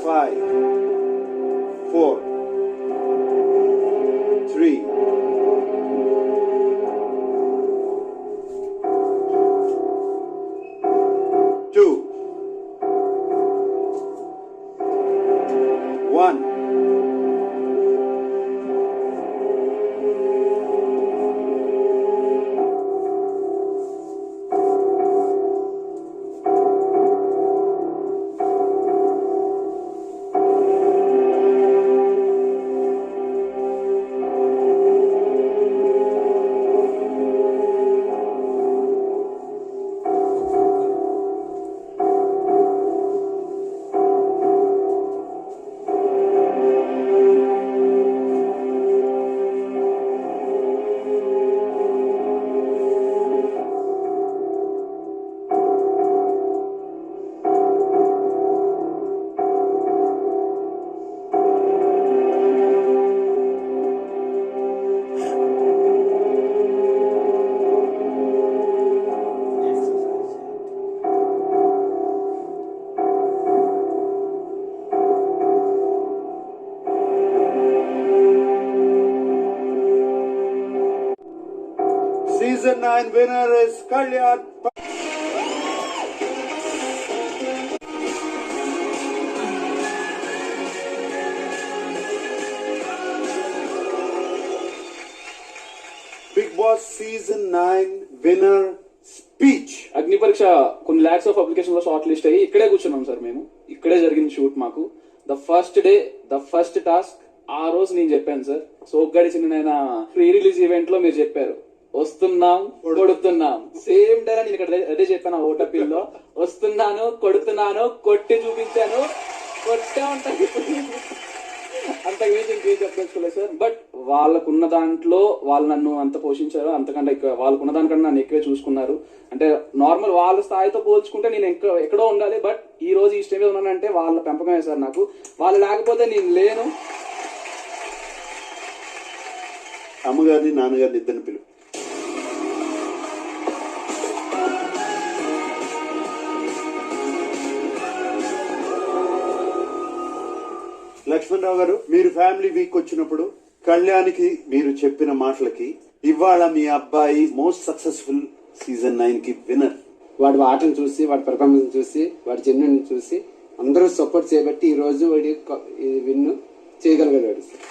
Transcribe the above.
5, 4, 3, 2, 1. Season 9 winner is Kalyan. Big Boss Season 9 winner speech. అగ్ని పరీక్ష కొన్ని ల్యాక్స్ ఆఫ్ అప్లికేషన్ లో షార్ట్ లిస్ట్ అయ్యి ఇక్కడే కూర్చున్నాం సార్. మేము ఇక్కడే జరిగింది షూట్. మాకు the first day the first task ఆ రోజు నేను చెప్పాను సార్. సోగ్గాడి చిన్న ప్రీ రిలీజ్ ఈవెంట్ లో మీరు చెప్పారు వస్తున్నాం కొడుతున్నాం. సేమ్ డే నేను ఇక్కడ అదే చెప్పాను. ఓటపిల్ లో వస్తున్నాను కొడుతున్నాను కొట్టి చూపించాను. కొట్టే ఉంటాను. అంతకు మించి ఇంకేం చెప్పదలుచుకోలేదు సార్. బట్ వాళ్ళకున్న దాంట్లో వాళ్ళు నన్ను అంత పోషించారు. అంతకంటే ఎక్కువ వాళ్ళకున్న దానికంటే నన్ను ఎక్కువే చూసుకున్నారు. అంటే నార్మల్ వాళ్ళ స్థాయితో పోల్చుకుంటే నేను ఎక్కడో ఉండాలి. బట్ ఈ రోజు ఈ స్టేజ్ మీద ఉన్నానంటే వాళ్ళ పెంపకమే సార్ నాకు. వాళ్ళు లేకపోతే నేను లేను. అమ్మగారిని నాన్నగారిని ఇద్దరిని పిలువు. లక్ష్మణరావు గారు, మీరు ఫ్యామిలీ వీక్ వచ్చినప్పుడు కళ్యాణ్కి మీరు చెప్పిన మాటలకి ఇవాళ మీ అబ్బాయి మోస్ట్ సక్సెస్ఫుల్ సీజన్ 9 కి విన్నర్. వాడి ఆటను చూసి వాడి పెర్ఫార్మెన్స్ చూసి వాడి జెన్యున్ చూసి అందరూ సపోర్ట్ చేయబట్టి ఈ రోజు వాడి విన్ చేయగలిగాడు సార్.